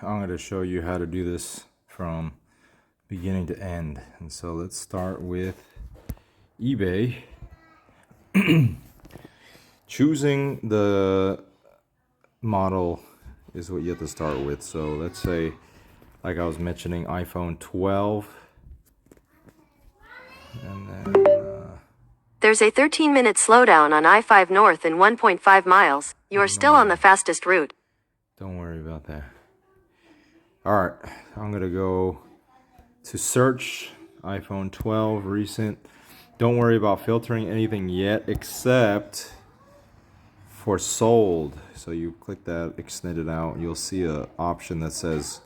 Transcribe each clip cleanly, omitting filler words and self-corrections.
I'm going to show you how to do this from beginning to end. And so let's start with eBay. Choosing the model is what you have to start with. So let's say, like I was mentioning, iPhone 12. And then There's a 13-minute slowdown on I-5 North in 1.5 miles. You are still on the fastest route. don't worry about that. All right, I'm going to go to search iPhone 12 recent. Don't worry about filtering anything yet except for sold. So you click that, extend it out, you'll see an option that says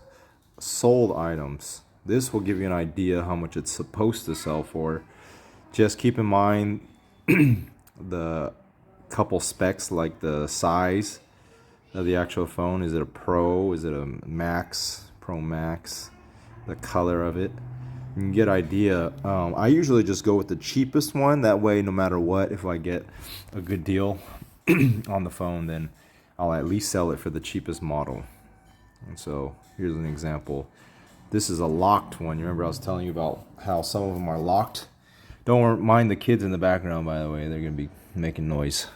sold items. This will give you an idea how much it's supposed to sell for. Just keep in mind the couple specs, like the size of the actual phone. Is it a Pro? Is it a Max? Pro Max? The color of it. You can get idea. I usually just go with the cheapest one. That way, no matter what, if I get a good deal on the phone, then I'll at least sell it for the cheapest model. And so here's an example. This is a locked one. You remember I was telling you about how some of them are locked? Don't mind the kids in the background, by the way. They're going to be making noise.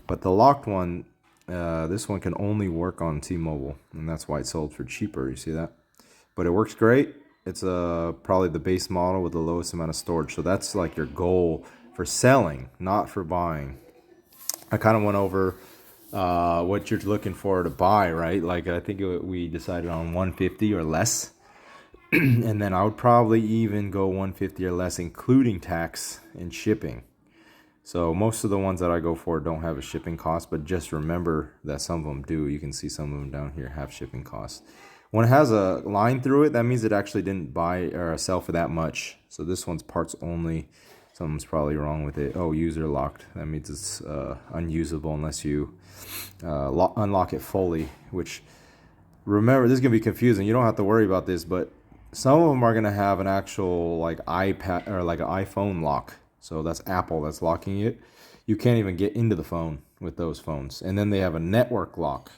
But the locked one, this one can only work on T-Mobile, and that's why it sold for cheaper. You see that? But it works great. It's probably the base model with the lowest amount of storage. So that's like your goal for selling, not for buying. I kind of went over what you're looking for to buy, right? Like I think we decided on 150 or less. And then I would probably even go 150 or less, including tax and shipping. So most of the ones that I go for don't have a shipping cost, but just remember that some of them do. You can see some of them down here have shipping costs. When it has a line through it, that means it actually didn't buy or sell for that much. So this one's parts only. Something's probably wrong with it. Oh, user locked. That means it's unusable unless you unlock it fully, which, remember, this is going to be confusing. You don't have to worry about this, but some of them are going to have an actual like iPad or like an iPhone lock. So that's Apple that's locking it. You can't even get into the phone with those phones. And then they have a network lock,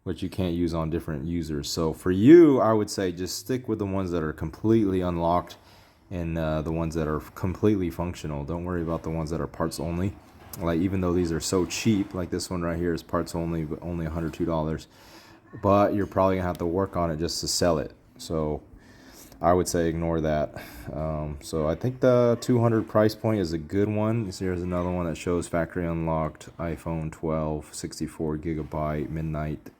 which you can't use on different users. So for you, I would say just stick with the ones that are completely unlocked and the ones that are completely functional. Don't worry about the ones that are parts only. Like, even though these are so cheap, like this one right here is parts only, but only $102. But you're probably gonna have to work on it just to sell it. So I would say ignore that. So I think the 200 price point is a good one. Here's another one that shows factory unlocked iPhone 12, 64 gigabyte, midnight,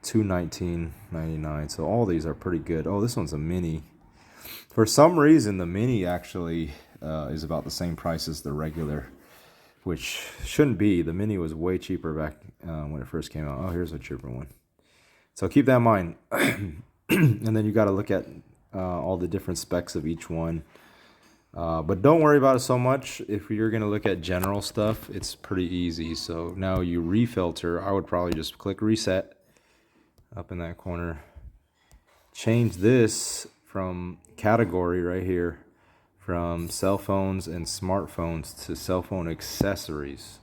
$219.99. So all these are pretty good. Oh, this one's a mini. For some reason, the mini actually is about the same price as the regular, which shouldn't be. The mini was way cheaper back when it first came out. Oh, here's a cheaper one. So keep that in mind. And then you got to look at all the different specs of each one. But don't worry about it so much. If you're going to look at general stuff, it's pretty easy. So now you refilter. I would probably just click reset up in that corner. Change this from category right here, from cell phones and smartphones to cell phone accessories.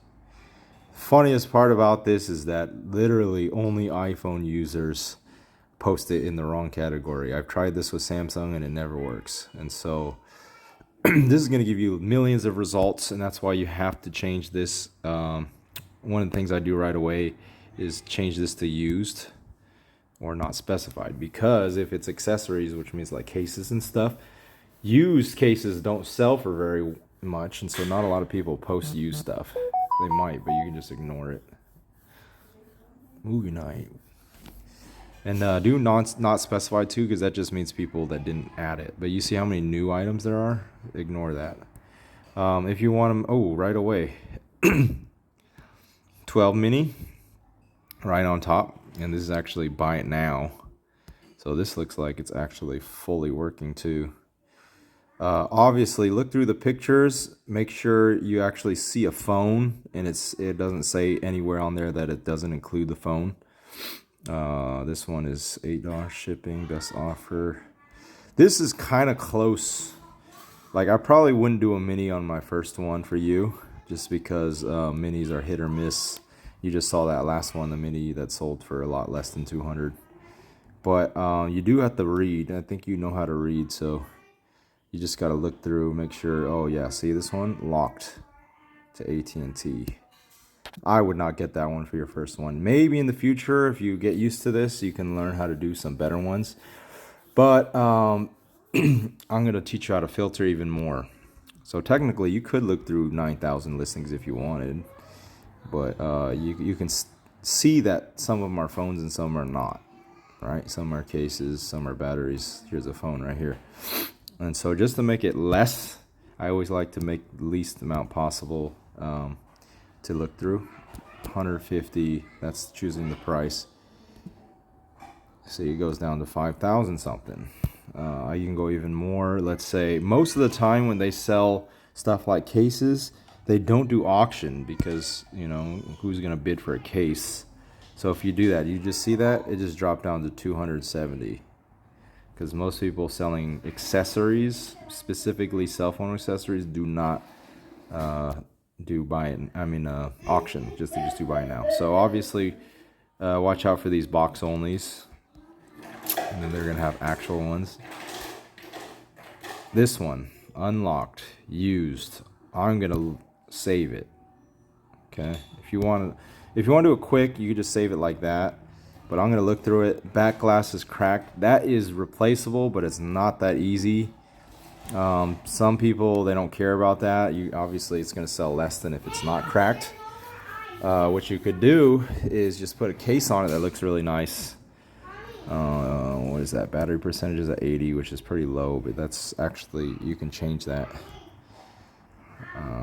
Funniest part about this is that literally only iPhone users post it in the wrong category. I've tried this with Samsung and it never works. And so this is going to give you millions of results, and that's why you have to change this. One of the things I do right away is change this to used or not specified, because if it's accessories, which means like cases and stuff, used cases don't sell for very much, and so not a lot of people post used stuff. They might, but you can just ignore it. Movie night. And do not specify too, because that just means people that didn't add it. But you see how many new items there are? Ignore that. If you want them, oh, right away. 12 mini, right on top. And this is actually buy it now. So this looks like it's actually fully working too. Obviously, look through the pictures. Make sure you actually see a phone, and it doesn't say anywhere on there that it doesn't include the phone. This one is $8 shipping, best offer. This is kind of close. Like, I probably wouldn't do a mini on my first one for you, just because minis are hit or miss. You just saw that last one, the mini that sold for a lot less than 200. But you do have to read. I think you know how to read, so you just got to look through, make sure. Oh yeah, see this one locked to AT&T. I would not get that one for your first one. Maybe in the future, if you get used to this, you can learn how to do some better ones. But I'm going to teach you how to filter even more. So technically, you could look through 9,000 listings if you wanted. But you can see that some of them are phones and some are not. Right? Some are cases, some are batteries. Here's a phone right here. And so just to make it less, I always like to make the least amount possible to look through. 150, that's choosing the price. See, it goes down to 5,000 something. You can go even more. Let's say most of the time when they sell stuff like cases, they don't do auction because, you know, who's going to bid for a case? So if you do that, you just see that, it just dropped down to 270. Because most people selling accessories, specifically cell phone accessories, do not do auction. They just do buy now. So obviously, watch out for these box onlys, and then they're gonna have actual ones. This one, unlocked, used. I'm gonna save it. Okay, if you want to do it quick, you can just save it like that. But I'm gonna look through it. Back glass is cracked. That is replaceable, but it's not that easy. Some people, they don't care about that. Obviously it's gonna sell less than if it's not cracked. What you could do is just put a case on it that looks really nice. What is that? Battery percentage is at 80, which is pretty low, but that's actually, you can change that.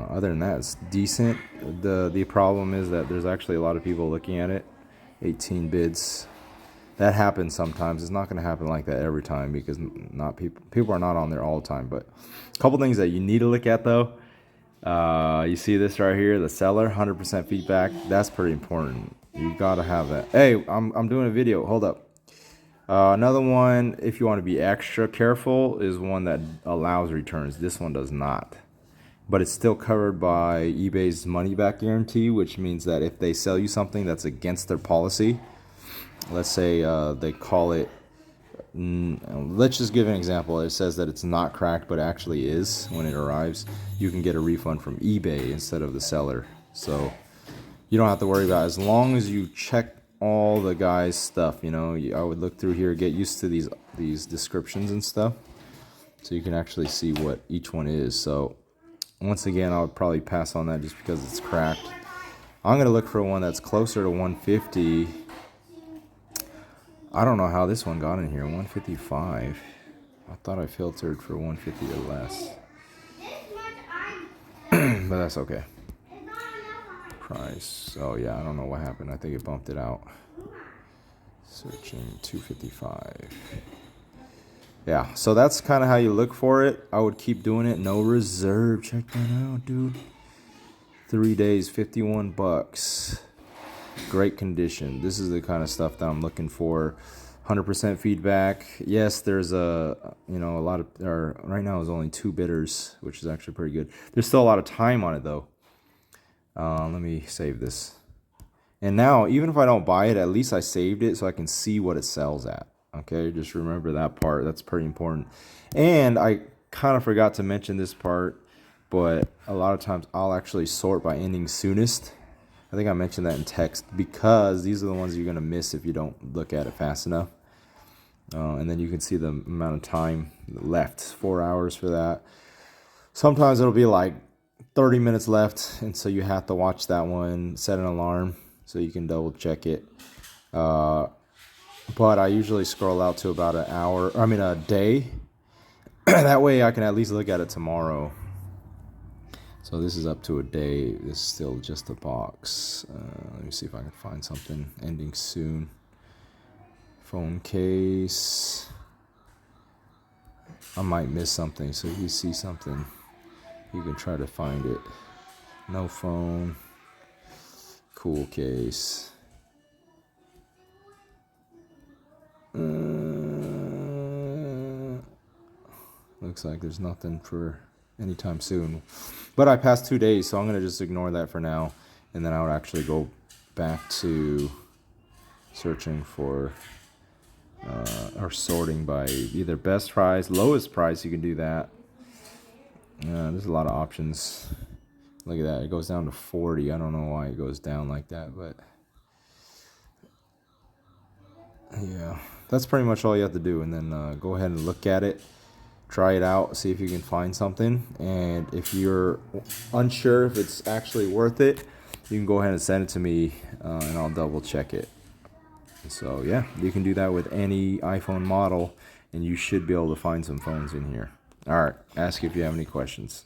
Other than that, it's decent. The problem is that there's actually a lot of people looking at it. 18 bids. That happens sometimes. It's not going to happen like that every time because not people are not on there all the time. But a couple things that you need to look at though. You see this right here, the seller, 100% feedback. That's pretty important. You got to have that. Hey, I'm doing a video. Hold up. Another one, if you want to be extra careful, is one that allows returns. This one does not. But it's still covered by eBay's money back guarantee, which means that if they sell you something that's against their policy, let's say they call it, let's just give an example. It says that it's not cracked, but actually is when it arrives. You can get a refund from eBay instead of the seller. So you don't have to worry about it. As long as you check all the guy's stuff, you know, I would look through here, get used to these descriptions and stuff, so you can actually see what each one is. So once again, I would probably pass on that just because it's cracked. I'm going to look for one that's closer to 150. I don't know how this one got in here. 155. I thought I filtered for 150 or less. But that's okay. Price. Oh yeah, I don't know what happened. I think it bumped it out. Searching 255. Yeah, so that's kind of how you look for it. I would keep doing it. No reserve. Check that out, dude. 3 days, 51 bucks. Great condition. This is the kind of stuff that I'm looking for. 100% feedback. Yes, there's a lot of, right now there's only 2 bidders, which is actually pretty good. There's still a lot of time on it though. Let me save this. And now, even if I don't buy it, at least I saved it so I can see what it sells at. Okay, just remember that part. That's pretty important. And I kind of forgot to mention this part, but a lot of times I'll actually sort by ending soonest. I think I mentioned that in text because these are the ones you're going to miss if you don't look at it fast enough. And then you can see the amount of time left, 4 hours for that. Sometimes it'll be like 30 minutes left, and so you have to watch that one, set an alarm so you can double check it. But I usually scroll out to about a day. That way I can at least look at it tomorrow. So this is up to a day. This is still just a box. Let me see if I can find something. Ending soon. Phone case. I might miss something, so if you see something, you can try to find it. No phone. Cool case. Looks like there's nothing for anytime soon. But I passed 2 days, so I'm going to just ignore that for now. And then I would actually go back to searching for or sorting by either best price, lowest price. You can do that. There's a lot of options. Look at that. It goes down to 40. I don't know why it goes down like that, but yeah, that's pretty much all you have to do. And then go ahead and look at it, try it out, see if you can find something. And if you're unsure if it's actually worth it, you can go ahead and send it to me, and I'll double check it. So yeah, you can do that with any iPhone model, and you should be able to find some phones in here. All right, ask if you have any questions.